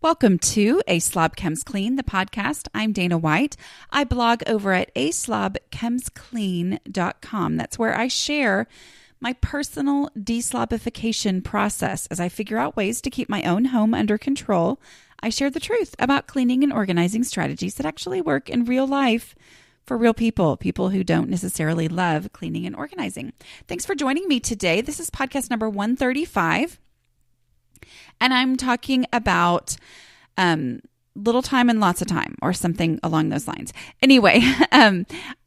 Welcome to A Slob Comes Clean, the podcast. I'm Dana White. I blog over at aslobcomesclean.com. That's where I share my personal deslobification process. As I figure out ways to keep my own home under control, I share the truth about cleaning and organizing strategies that actually work in real life for real people who don't necessarily love cleaning and organizing. Thanks for joining me today. This is podcast number 135. And I'm talking about little time and lots of time, or something along those lines. Anyway,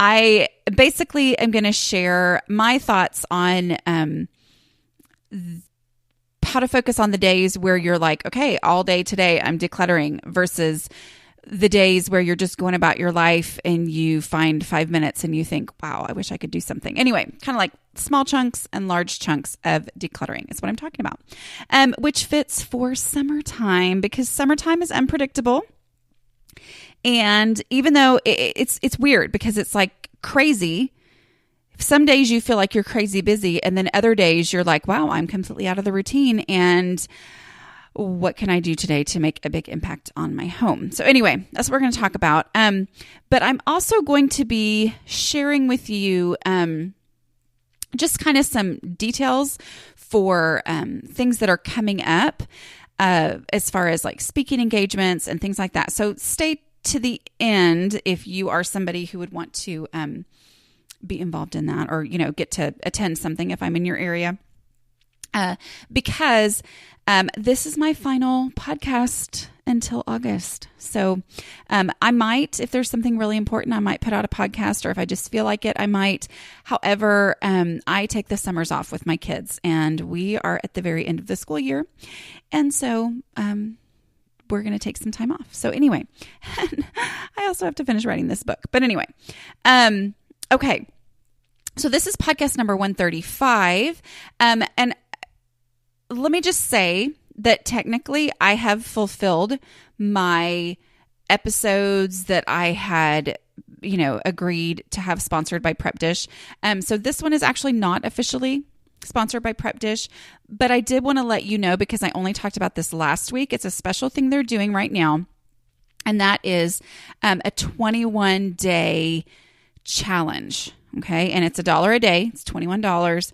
I basically am going to share my thoughts on how to focus on the days where you're like, okay, all day today I'm decluttering, versus the days where you're just going about your life and you find 5 minutes and you think, wow, I wish I could do something. Anyway, kind of like small chunks and large chunks of decluttering is what I'm talking about, which fits for summertime, because summertime is unpredictable. And even though it's weird, because it's like crazy, some days you feel like you're crazy busy, and then other days you're like, wow, I'm completely out of the routine, and what can I do today to make a big impact on my home? So anyway, that's what we're going to talk about. But I'm also going to be sharing with you just kind of some details for things that are coming up as far as like speaking engagements and things like that. So stay to the end if you are somebody who would want to be involved in that, or, get to attend something if I'm in your area. Because this is my final podcast until August. So I might, if there's something really important, I might put out a podcast, or if I just feel like it, I might. However, I take the summers off with my kids, and we are at the very end of the school year. And so we're going to take some time off. So anyway, I also have to finish writing this book. But anyway, okay. So this is podcast number 135. And let me just say that technically I have fulfilled my episodes that I had, agreed to have sponsored by Prep Dish. So this one is actually not officially sponsored by Prep Dish, but I did want to let you know, because I only talked about this last week. It's a special thing they're doing right now. And that is a 21-day challenge. Okay. And it's $1 a day. It's $21.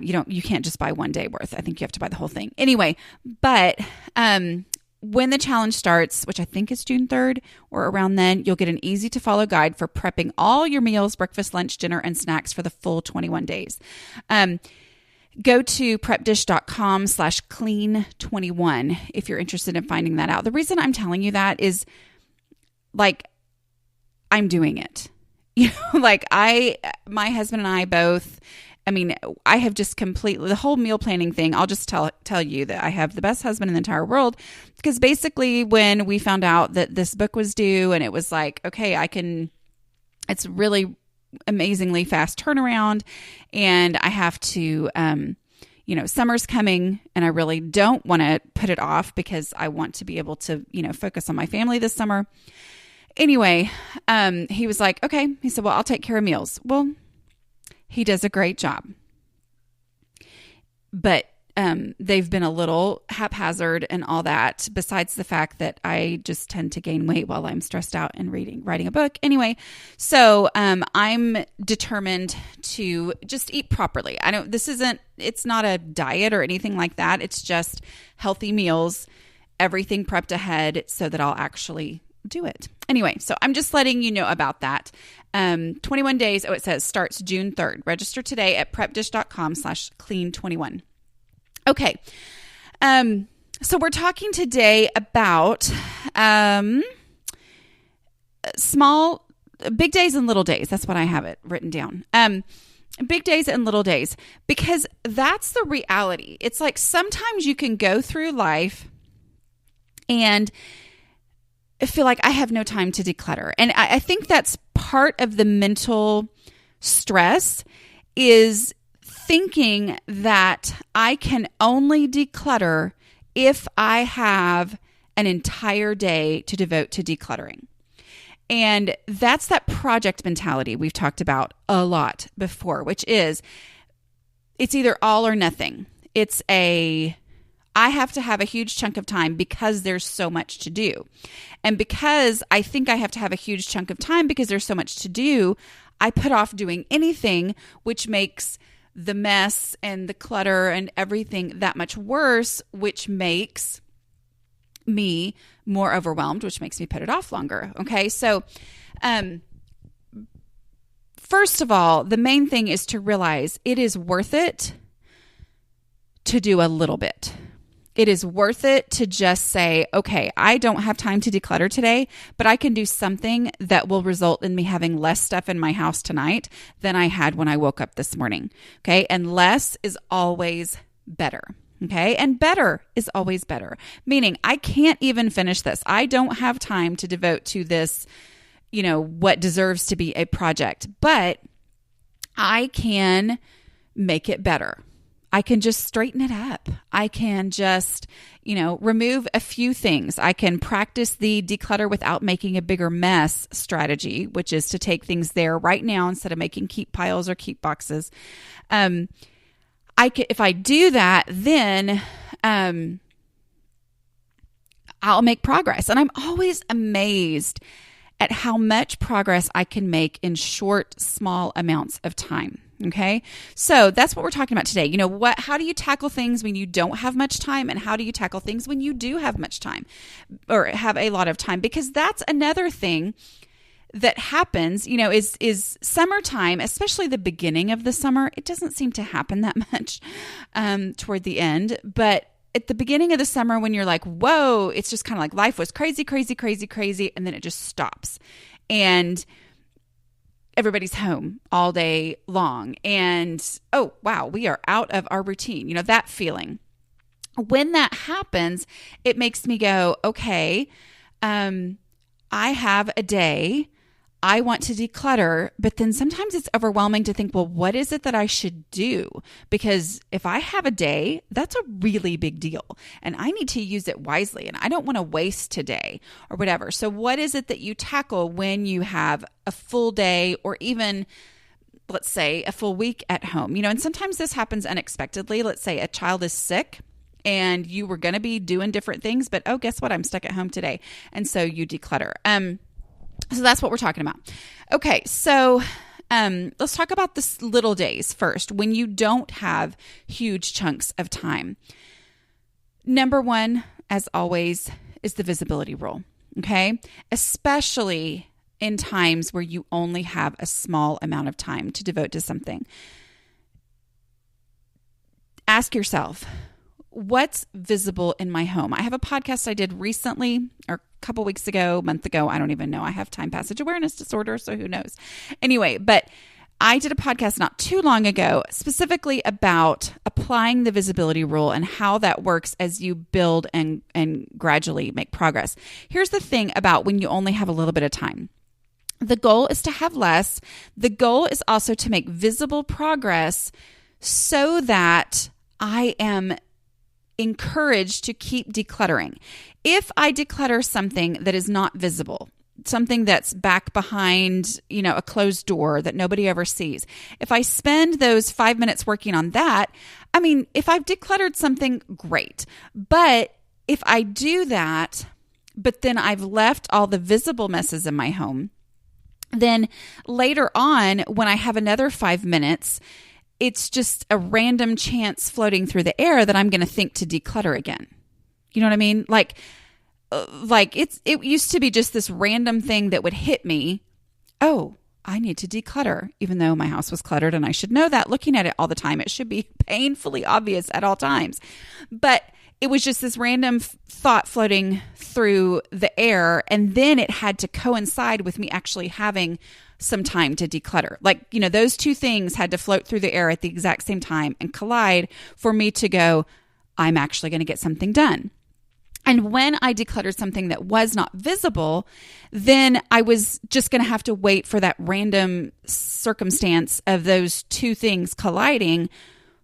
You can't just buy one day worth. I think you have to buy the whole thing. Anyway, but when the challenge starts, which I think is June 3rd or around then, you'll get an easy to follow guide for prepping all your meals, breakfast, lunch, dinner, and snacks for the full 21 days. Go to prepdish.com/clean21 if you're interested in finding that out. The reason I'm telling you that is, like, I'm doing it. My husband and I both, I have just completely, the whole meal planning thing, I'll just tell you that I have the best husband in the entire world, because basically when we found out that this book was due, and it was like, okay, it's really amazingly fast turnaround, and I have to, summer's coming, and I really don't want to put it off, because I want to be able to, focus on my family this summer. Anyway, he was like, okay, he said, well, I'll take care of meals. Well, he does a great job, but they've been a little haphazard and all that, besides the fact that I just tend to gain weight while I'm stressed out and writing a book. Anyway, so I'm determined to just eat properly. It's not a diet or anything like that. It's just healthy meals, everything prepped ahead so that I'll actually do it. Anyway, so I'm just letting you know about that. 21 days. Oh, it says starts June 3rd. Register today at prepdish.com/clean21. Okay. So we're talking today about big days and little days. That's what I have it written down. Big days and little days, because that's the reality. It's like sometimes you can go through life and feel like I have no time to declutter. And I think that's part of the mental stress, is thinking that I can only declutter if I have an entire day to devote to decluttering. And that's that project mentality we've talked about a lot before, which is it's either all or nothing. It's I have to have a huge chunk of time because there's so much to do. And because I think I have to have a huge chunk of time because there's so much to do, I put off doing anything, which makes the mess and the clutter and everything that much worse, which makes me more overwhelmed, which makes me put it off longer. Okay. So, first of all, the main thing is to realize it is worth it to do a little bit. It is worth it to just say, okay, I don't have time to declutter today, but I can do something that will result in me having less stuff in my house tonight than I had when I woke up this morning. Okay. And less is always better. Okay. And better is always better, meaning I can't even finish this. I don't have time to devote to this, what deserves to be a project, but I can make it better. I can just straighten it up. I can just, remove a few things. I can practice the declutter without making a bigger mess strategy, which is to take things there right now instead of making keep piles or keep boxes. If I do that, then I'll make progress. And I'm always amazed at how much progress I can make in short, small amounts of time. Okay. So that's what we're talking about today. How do you tackle things when you don't have much time, and how do you tackle things when you do have much time or have a lot of time? Because that's another thing that happens, is summertime, especially the beginning of the summer. It doesn't seem to happen that much toward the end, but at the beginning of the summer, when you're like, whoa, it's just kind of like life was crazy, crazy, crazy, crazy. And then it just stops. And everybody's home all day long. And, oh, wow, we are out of our routine. That feeling. When that happens, it makes me go, okay, I have a day. I want to declutter, but then sometimes it's overwhelming to think, well, what is it that I should do? Because if I have a day, that's a really big deal and I need to use it wisely and I don't want to waste today or whatever. So what is it that you tackle when you have a full day or even, let's say, a full week at home? And sometimes this happens unexpectedly. Let's say a child is sick and you were going to be doing different things, but oh, guess what? I'm stuck at home today. And so you declutter. So that's what we're talking about. Okay, so let's talk about the little days first, when you don't have huge chunks of time. Number one, as always, is the visibility rule, okay? Especially in times where you only have a small amount of time to devote to something. Ask yourself, what's visible in my home? I have a podcast I did recently, or a couple weeks ago, a month ago. I don't even know. I have time passage awareness disorder, so who knows? Anyway, but I did a podcast not too long ago specifically about applying the visibility rule and how that works as you build and gradually make progress. Here's the thing about when you only have a little bit of time. The goal is to have less. The goal is also to make visible progress so that I am encouraged to keep decluttering. If I declutter something that is not visible, something that's back behind, a closed door that nobody ever sees, if I spend those 5 minutes working on that, if I've decluttered something, great. But if I do that, but then I've left all the visible messes in my home, then later on, when I have another 5 minutes, it's just a random chance floating through the air that I'm going to think to declutter again. You know what I mean? Like it used to be just this random thing that would hit me. Oh, I need to declutter, even though my house was cluttered and I should know that looking at it all the time. It should be painfully obvious at all times. But it was just this random thought floating through the air. And then it had to coincide with me actually having some time to declutter. Those two things had to float through the air at the exact same time and collide for me to go, I'm actually going to get something done. And when I decluttered something that was not visible, then I was just going to have to wait for that random circumstance of those two things colliding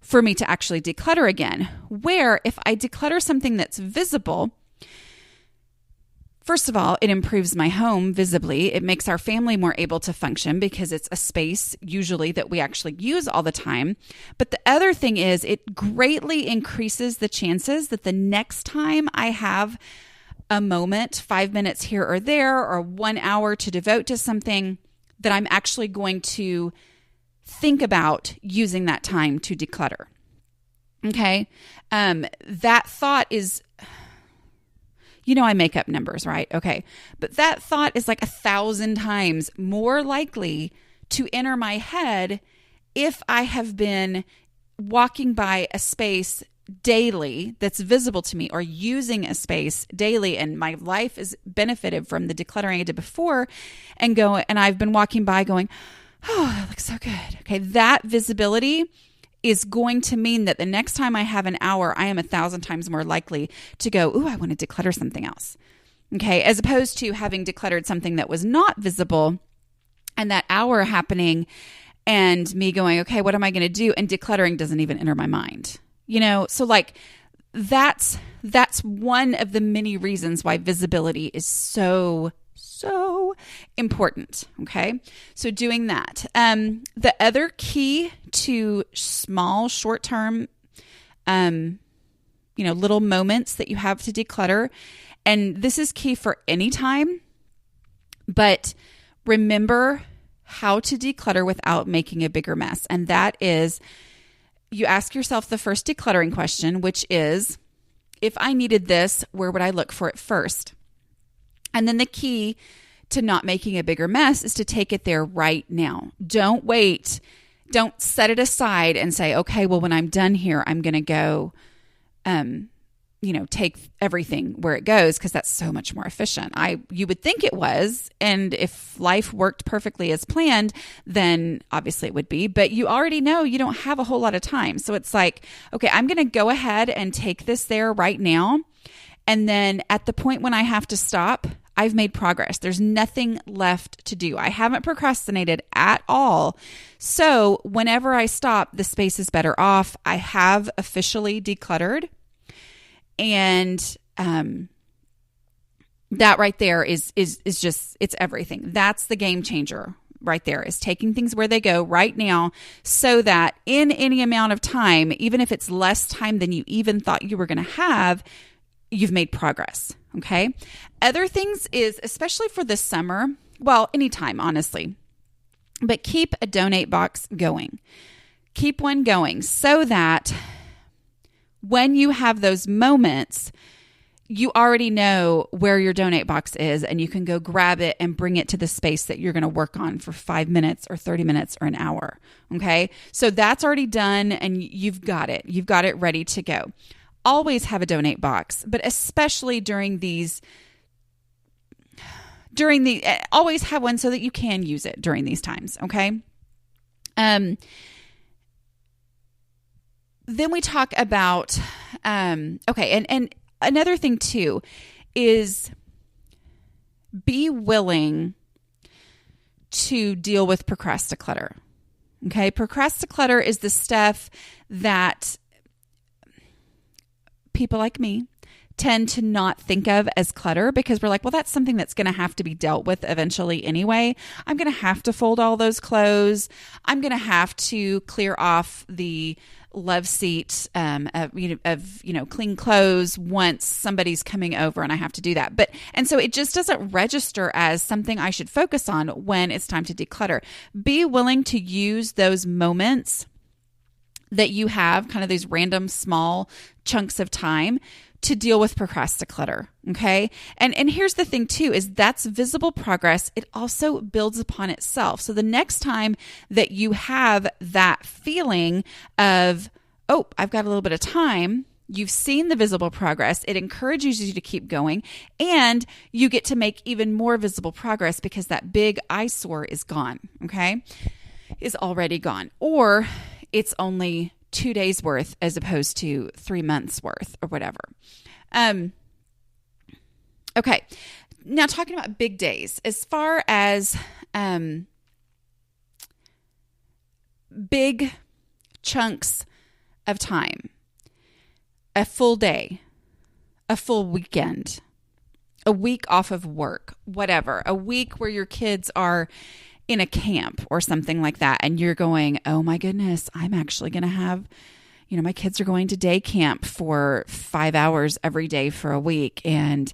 for me to actually declutter again. Where if I declutter something that's visible, First of all, it improves my home visibly. It makes our family more able to function because it's a space usually that we actually use all the time. But the other thing is it greatly increases the chances that the next time I have a moment, 5 minutes here or there, or 1 hour to devote to something, that I'm actually going to think about using that time to declutter. Okay. That thought is, I make up numbers, right? Okay. But that thought is like 1,000 times more likely to enter my head if I have been walking by a space daily that's visible to me, or using a space daily, and my life is benefited from the decluttering I did before, and I've been walking by going, oh, that looks so good. Okay. That visibility is going to mean that the next time I have an hour, I am 1,000 times more likely to go, ooh, I want to declutter something else. Okay. As opposed to having decluttered something that was not visible, and that hour happening and me going, okay, what am I going to do? And decluttering doesn't even enter my mind. So like that's one of the many reasons why visibility is so important. Okay. So doing that. The other key to small, short-term, little moments that you have to declutter, and this is key for any time, but remember how to declutter without making a bigger mess. And that is, you ask yourself the first decluttering question, which is, if I needed this, where would I look for it first? And then the key to not making a bigger mess is to take it there right now. Don't wait. Don't set it aside and say, okay, well, when I'm done here, I'm going to go, take everything where it goes, because that's so much more efficient. You would think it was, and if life worked perfectly as planned, then obviously it would be, but you already know you don't have a whole lot of time. So it's like, okay, I'm going to go ahead and take this there right now. And then at the point when I have to stop, I've made progress. There's nothing left to do. I haven't procrastinated at all. So whenever I stop, the space is better off. I have officially decluttered. And that right there is just, it's everything. That's the game changer right there, is taking things where they go right now, so that in any amount of time, even if it's less time than you even thought you were going to have, you've made progress. Okay. Other things is, especially for the summer, well, anytime, honestly, but keep a donate box going. Keep one going so that when you have those moments, you already know where your donate box is, and you can go grab it and bring it to the space that you're going to work on for 5 minutes or 30 minutes or an hour. Okay. So that's already done, and you've got it. You've got it ready to go. Always have a donate box, but especially always have one so that you can use it during these times. Okay. Then we talk about, and another thing too is be willing to deal with procrasticlutter. Okay. Procrasticlutter is the stuff that people like me tend to not think of as clutter, because we're like, well, that's something that's going to have to be dealt with eventually anyway. I'm going to have to fold all those clothes. I'm going to have to clear off the love seat of clean clothes once somebody's coming over, and I have to do that. And so it just doesn't register as something I should focus on when it's time to declutter. Be willing to use those moments that you have, kind of these random small chunks of time, to deal with procrasticlutter. Okay. And here's the thing too, is that's visible progress. It also builds upon itself. So the next time that you have that feeling of, oh, I've got a little bit of time, you've seen the visible progress. It encourages you to keep going, and you get to make even more visible progress because that big eyesore is gone. Okay. Is already gone, or it's only 2 days worth as opposed to 3 months worth or whatever. Okay. Now talking about big days, as far as, big chunks of time, a full day, a full weekend, a week off of work, whatever, a week where your kids are in a camp or something like that. And you're going, oh my goodness, I'm actually going to have, my kids are going to day camp for 5 hours every day for a week. And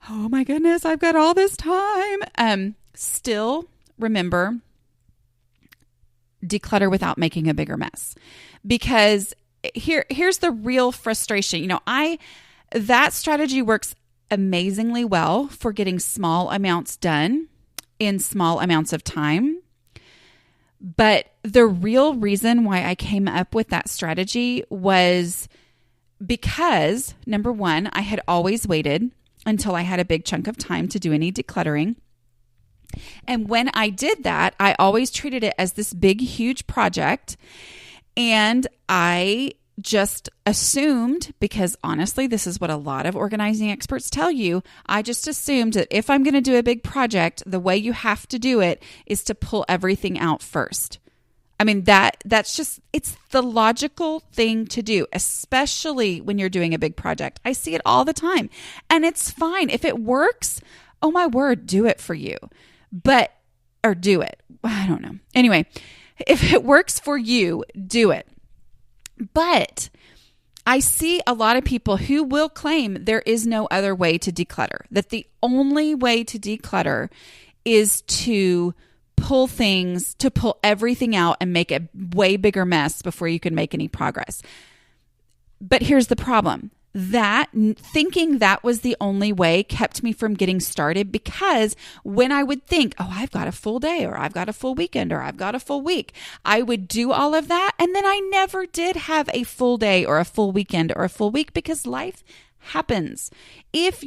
oh my goodness, I've got all this time. Still remember, declutter without making a bigger mess, because here's the real frustration. That strategy works amazingly well for getting small amounts done in small amounts of time. But the real reason why I came up with that strategy was because, number one, I had always waited until I had a big chunk of time to do any decluttering. And when I did that, I always treated it as this big, huge project. And I just assumed, because honestly, this is what a lot of organizing experts tell you, I just assumed that if I'm going to do a big project, the way you have to do it is to pull everything out first. I mean, that's just, it's the logical thing to do, especially when you're doing a big project. I see it all the time, and it's fine. If it works, oh my word, do it for you. Or do it. I don't know. Anyway, if it works for you, do it. But I see a lot of people who will claim there is no other way to declutter, that the only way to declutter is to pull everything out and make a way bigger mess before you can make any progress. But here's the problem. Thinking that was the only way kept me from getting started, because when I would think, oh, I've got a full day, or I've got a full weekend, or I've got a full week, I would do all of that. And then I never did have a full day or a full weekend or a full week, because life happens. If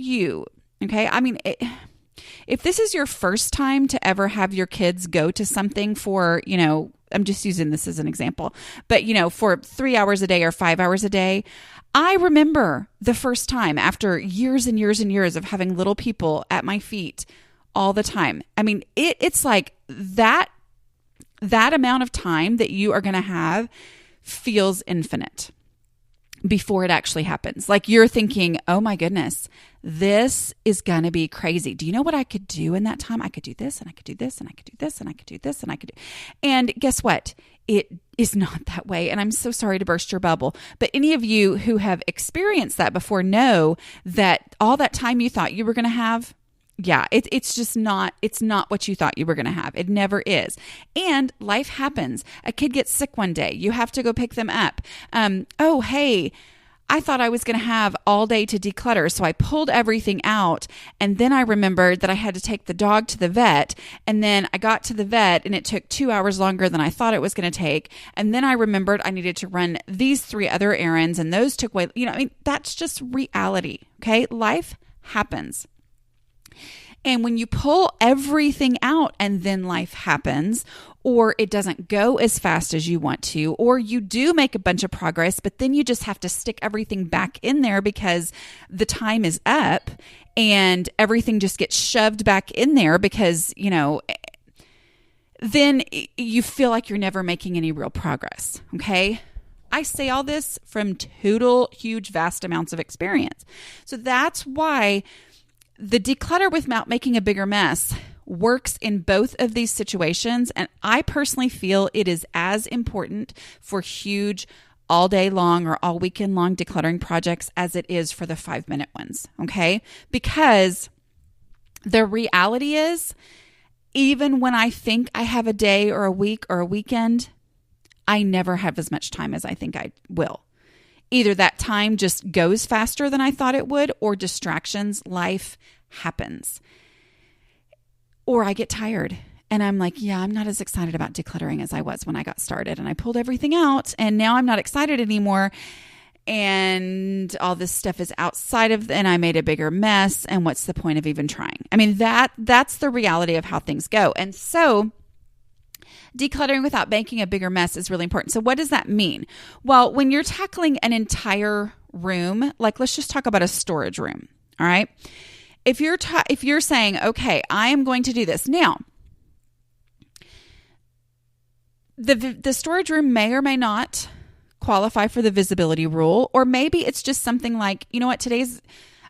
this is your first time to ever have your kids go to something for, I'm just using this as an example, but for 3 hours a day or 5 hours a day, I remember the first time after years and years and years of having little people at my feet all the time. I mean, it's like that amount of time that you are going to have feels infinite before it actually happens. Like you're thinking, oh my goodness, this is going to be crazy. Do you know what I could do in that time? I could do this, and I could do this, and I could do this, and I could do this, and I could do. And guess what? It is not that way. And I'm so sorry to burst your bubble, but any of you who have experienced that before know that all that time you thought you were going to have, it's just not, it's not what you thought you were going to have. It never is. And life happens. A kid gets sick one day. You have to go pick them up. Oh, hey, I thought I was going to have all day to declutter. So I pulled everything out, and then I remembered that I had to take the dog to the vet. And then I got to the vet and it took 2 hours longer than I thought it was going to take. And then I remembered I needed to run these 3 other errands, and those took way, that's just reality. Okay. Life happens. And when you pull everything out and then life happens, or it doesn't go as fast as you want to, or you do make a bunch of progress, but then you just have to stick everything back in there because the time is up, and everything just gets shoved back in there because, then you feel like you're never making any real progress. Okay. I say all this from total, huge, vast amounts of experience. So that's why the declutter without making a bigger mess works in both of these situations. And I personally feel it is as important for huge all day long or all weekend long decluttering projects as it is for the 5-minute ones. Okay. Because the reality is, even when I think I have a day or a week or a weekend, I never have as much time as I think I will. Either that time just goes faster than I thought it would, or distractions, life happens. Or I get tired and I'm like, I'm not as excited about decluttering as I was when I got started, and I pulled everything out and now I'm not excited anymore. And all this stuff is outside of, and I made a bigger mess. And what's the point of even trying? I mean, that's the reality of how things go. And so decluttering without making a bigger mess is really important. So what does that mean? Well, when you're tackling an entire room, like let's just talk about a storage room. All right. If you're saying, okay, I am going to do this now, the storage room may or may not qualify for the visibility rule, or maybe it's just something like, you know what,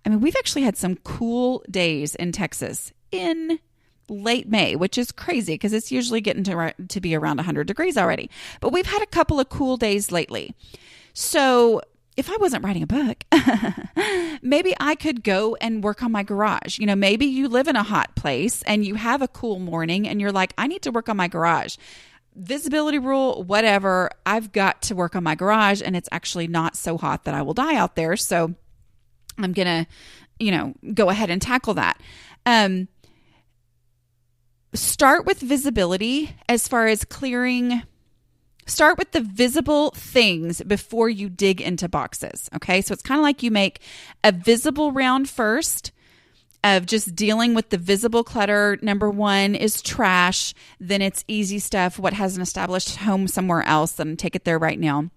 I mean, we've actually had some cool days in Texas in late May, which is crazy because it's usually getting to be around 100 degrees already. But we've had a couple of cool days lately. So if I wasn't writing a book, maybe I could go and work on my garage. You know, maybe you live in a hot place and you have a cool morning and you're like, I need to work on my garage. Visibility rule, whatever, I've got to work on my garage and it's actually not so hot that I will die out there. So I'm going to, go ahead and tackle that. Start with visibility as far as clearing. Start with the visible things before you dig into boxes. Okay. So it's kind of like you make a visible round first of just dealing with the visible clutter. Number one is trash. Then it's easy stuff. What has an established home somewhere else? Then take it there right now.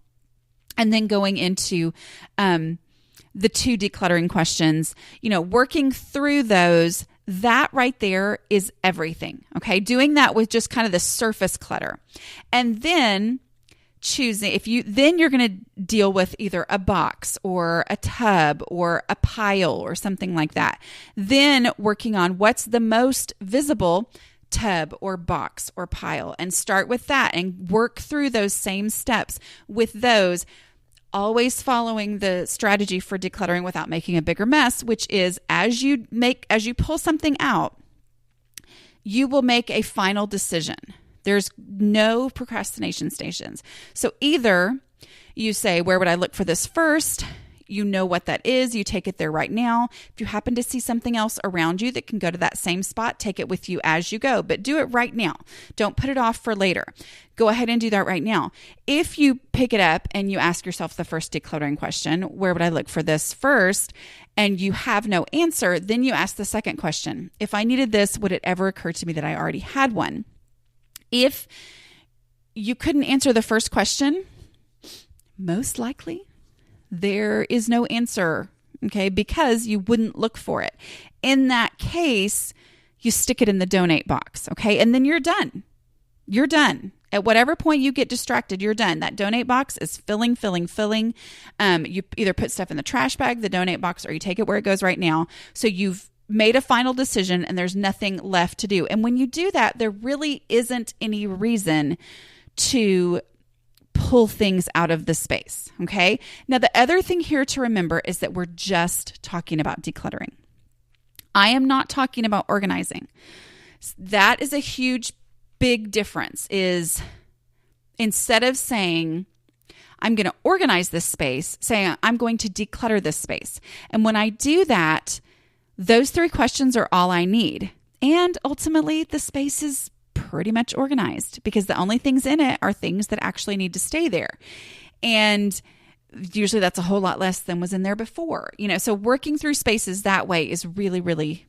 And then going into, the 2 decluttering questions, working through those. That right there is everything. Okay. Doing that with just kind of the surface clutter. And then choosing, then you're going to deal with either a box or a tub or a pile or something like that. Then working on what's the most visible tub or box or pile, and start with that and work through those same steps with those. Always following the strategy for decluttering without making a bigger mess, which is as you pull something out, you will make a final decision. There's no procrastination stations. So either you say, where would I look for this first? You know what that is. You take it there right now. If you happen to see something else around you that can go to that same spot, take it with you as you go, but do it right now. Don't put it off for later. Go ahead and do that right now. If you pick it up and you ask yourself the first decluttering question, where would I look for this first? And you have no answer, then you ask the second question. If I needed this, would it ever occur to me that I already had one? If you couldn't answer the first question, most likely there is no answer, okay, because you wouldn't look for it. In that case, you stick it in the donate box, okay, and then you're done. You're done. At whatever point you get distracted, you're done. That donate box is filling. You either put stuff in the trash bag, the donate box, or you take it where it goes right now. So you've made a final decision and there's nothing left to do. And when you do that, there really isn't any reason to pull things out of the space. Okay. Now, the other thing here to remember is that we're just talking about decluttering. I am not talking about organizing. That is a huge, big difference. Is instead of saying, I'm going to organize this space, saying I'm going to declutter this space. And when I do that, those 3 questions are all I need. And ultimately, the space is pretty much organized because the only things in it are things that actually need to stay there. And usually that's a whole lot less than was in there before. So working through spaces that way is really, really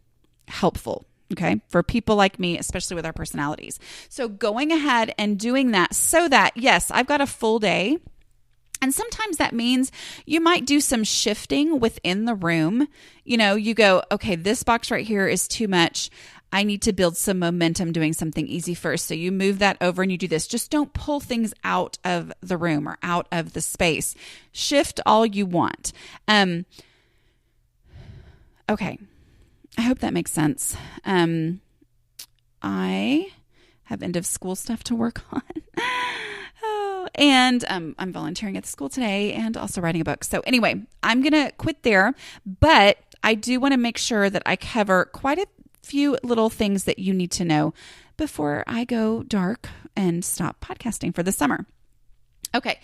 helpful. Okay. For people like me, especially with our personalities. So going ahead and doing that so that, yes, I've got a full day. And sometimes that means you might do some shifting within the room. You go, okay, this box right here is too much. I need to build some momentum doing something easy first. So you move that over and you do this. Just don't pull things out of the room or out of the space. Shift all you want. Okay. I hope that makes sense. I have end of school stuff to work on. And I'm volunteering at the school today and also writing a book. So anyway, I'm going to quit there, but I do want to make sure that I cover quite a few little things that you need to know before I go dark and stop podcasting for the summer. Okay.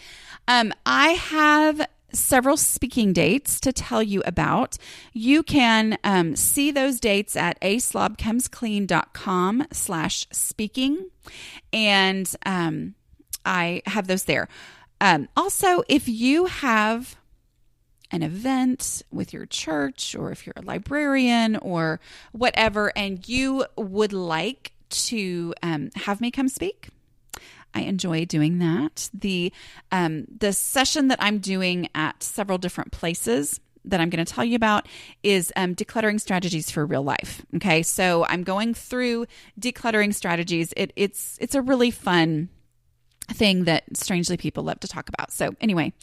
I have several speaking dates to tell you about. You can see those dates at aslobcomesclean.com/speaking. And I have those there. Also, if you have an event with your church, or if you're a librarian or whatever, and you would like to have me come speak, I enjoy doing that. The session that I'm doing at several different places that I'm going to tell you about is decluttering strategies for real life. Okay, so I'm going through decluttering strategies. It's a really fun thing that strangely people love to talk about. So anyway,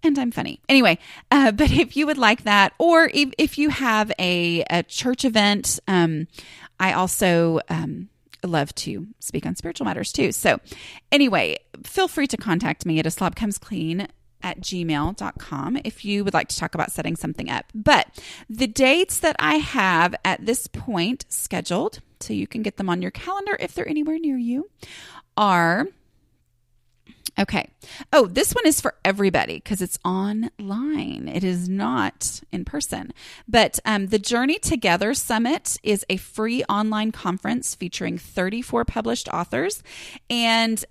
and I'm funny. Anyway, but if you would like that, or if you have a church event, I also love to speak on spiritual matters too. So anyway, feel free to contact me at aslobcomesclean@gmail.com if you would like to talk about setting something up. But the dates that I have at this point scheduled, so you can get them on your calendar if they're anywhere near you, are... Okay. Oh, this one is for everybody because it's online. It is not in person. But the Journey Together Summit is a free online conference featuring 34 published authors. And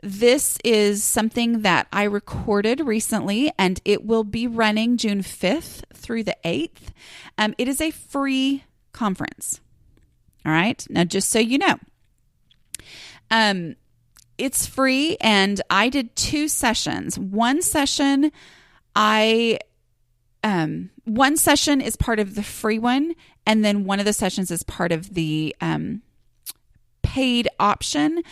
this is something that I recorded recently, and it will be running June 5th through the 8th. It is a free conference. All right. Now, just so you know, it's free, and I did 2 sessions. One session is part of the free one, and then one of the sessions is part of the paid option.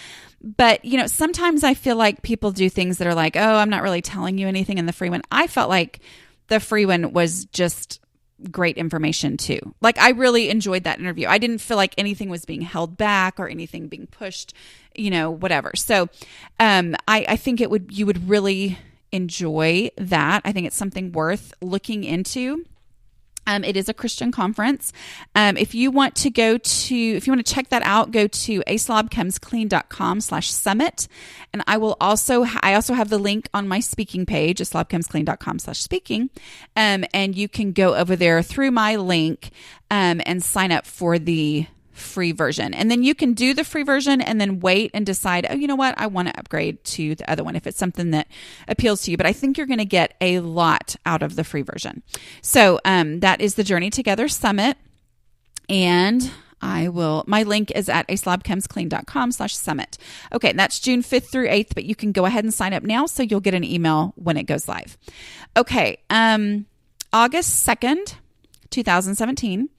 But, sometimes I feel like people do things that are like, oh, I'm not really telling you anything in the free one. I felt like the free one was just great information too. Like, I really enjoyed that interview. I didn't feel like anything was being held back or anything being pushed, whatever. So I think you would really enjoy that. I think it's something worth looking into. It is a Christian conference. If you want to check that out, go to aslobcomesclean.com/summit. And I also have the link on my speaking page, aslobcomesclean.com/speaking. And you can go over there through my link, and sign up for the free version. And then you can do the free version and then wait and decide, oh, you know what? I want to upgrade to the other one if it's something that appeals to you. But I think you're going to get a lot out of the free version. So that is the Journey Together Summit. And my link is at aslobcomesclean.com/summit. Okay, that's June 5th through 8th, but you can go ahead and sign up now so you'll get an email when it goes live. Okay, August 2nd, 2017,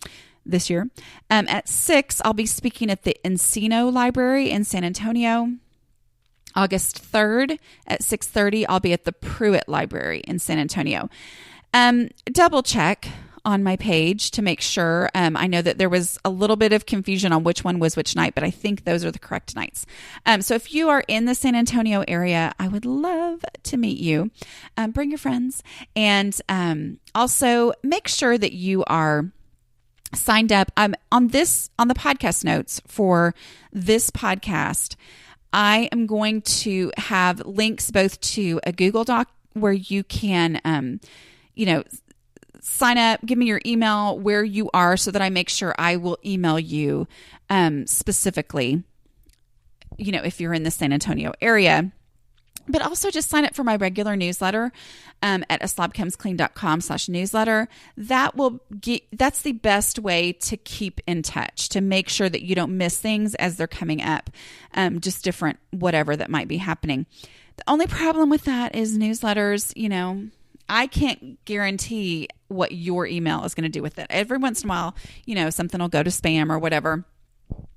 this year, at 6, I'll be speaking at the Encino Library in San Antonio. August 3rd at 6:30, I'll be at the Pruitt Library in San Antonio. Double check on my page to make sure. I know that there was a little bit of confusion on which one was which night, but I think those are the correct nights. So if you are in the San Antonio area, I would love to meet you. Bring your friends, and also make sure that you are signed up. On the podcast notes for this podcast, I am going to have links both to a Google Doc where you can, sign up, give me your email, where you are, so that I make sure I will email you specifically, if you're in the San Antonio area. But also just sign up for my regular newsletter at aslobcomesclean.com/newsletter. That's the best way to keep in touch, to make sure that you don't miss things as they're coming up, just different whatever that might be happening. The only problem with that is newsletters, I can't guarantee what your email is going to do with it. Every once in a while, something will go to spam or whatever.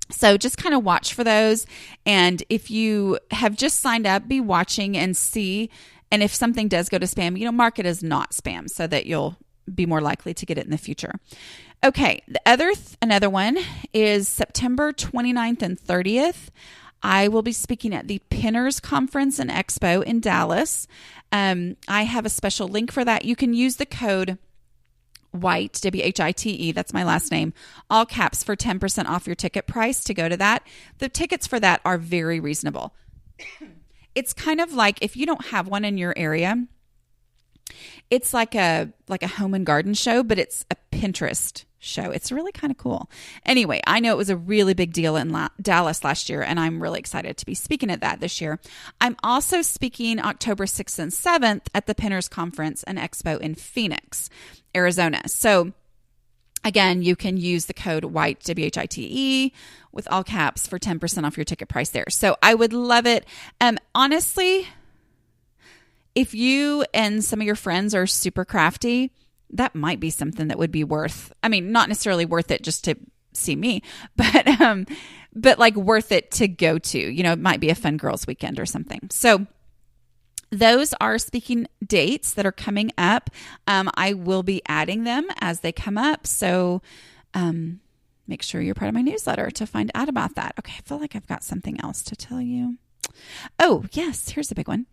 So just kind of watch for those. And if you have just signed up, be watching and see. And if something does go to spam, mark it as not spam so that you'll be more likely to get it in the future. Okay. Another one is September 29th and 30th. I will be speaking at the Pinners Conference and Expo in Dallas. I have a special link for that. You can use the code White, WHITE, that's my last name, all caps, for 10% off your ticket price to go to that. The tickets for that are very reasonable. It's kind of like, if you don't have one in your area, it's like a home and garden show, but it's a Pinterest show. It's really kind of cool. Anyway, I know it was a really big deal in Dallas last year, and I'm really excited to be speaking at that this year. I'm also speaking October 6th and 7th at the Pinners Conference and Expo in Phoenix, Arizona. So again, you can use the code WHITE, WHITE, with all caps for 10% off your ticket price there. So I would love it. Honestly, if you and some of your friends are super crafty, that might be something that would be not necessarily worth it just to see me, but like worth it to go to. It might be a fun girls' weekend or something. So those are speaking dates that are coming up. I will be adding them as they come up. So make sure you're part of my newsletter to find out about that. Okay, I feel like I've got something else to tell you. Oh, yes, here's the big one.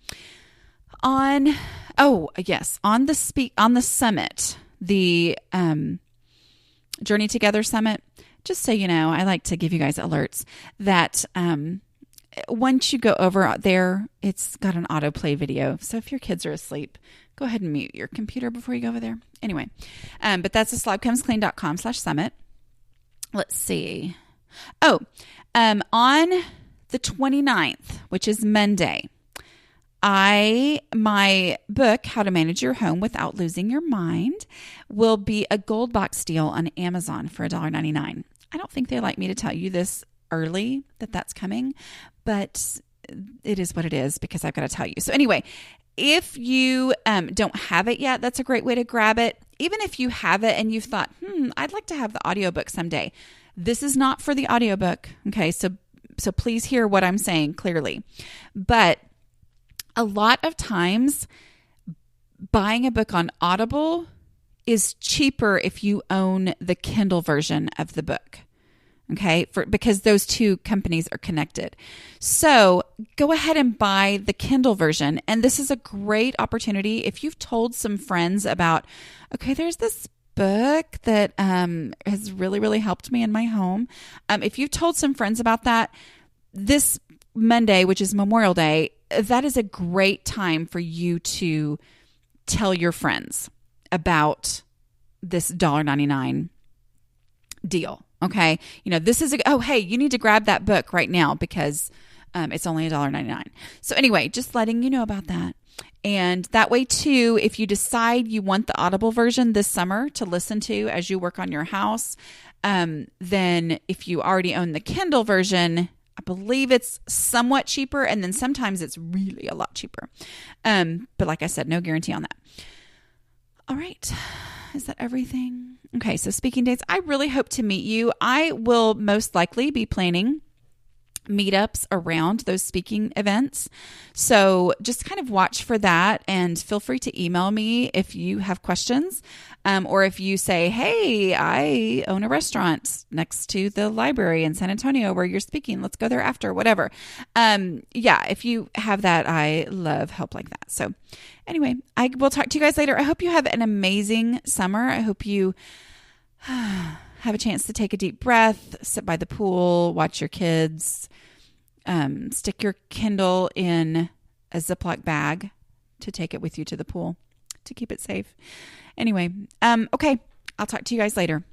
On the summit, the Journey Together Summit, just so you know, I like to give you guys alerts that once you go over there, it's got an autoplay video. So if your kids are asleep, go ahead and mute your computer before you go over there. Anyway, but that's aslobcomesclean.com/summit. Let's see. On the 29th, which is Monday, my book, How to Manage Your Home Without Losing Your Mind, will be a gold box deal on Amazon for $1.99. I don't think they like me to tell you this early that that's coming, but it is what it is because I've got to tell you. So anyway, if you don't have it yet, that's a great way to grab it. Even if you have it and you've thought, I'd like to have the audiobook someday. This is not for the audiobook. Okay. So please hear what I'm saying clearly. But a lot of times buying a book on Audible is cheaper if you own the Kindle version of the book. Okay, because those two companies are connected. So go ahead and buy the Kindle version. And this is a great opportunity if you've told some friends about, okay, there's this book that has really, really helped me in my home. If you've told some friends about that, this Monday, which is Memorial Day, that is a great time for you to tell your friends about this $1.99 deal. Okay. This is hey, you need to grab that book right now because it's only $1.99. So anyway, just letting you know about that. And that way too, if you decide you want the Audible version this summer to listen to as you work on your house, then if you already own the Kindle version, I believe it's somewhat cheaper. And then sometimes it's really a lot cheaper. But like I said, no guarantee on that. All right. Is that everything? Okay, so speaking dates, I really hope to meet you. I will most likely be planning meetups around those speaking events. So just kind of watch for that and feel free to email me if you have questions or if you say, hey, I own a restaurant next to the library in San Antonio where you're speaking. Let's go there after, whatever. If you have that, I love help like that. So anyway, I will talk to you guys later. I hope you have an amazing summer. I hope you have a chance to take a deep breath, sit by the pool, watch your kids, stick your Kindle in a Ziploc bag to take it with you to the pool to keep it safe. Anyway, okay, I'll talk to you guys later.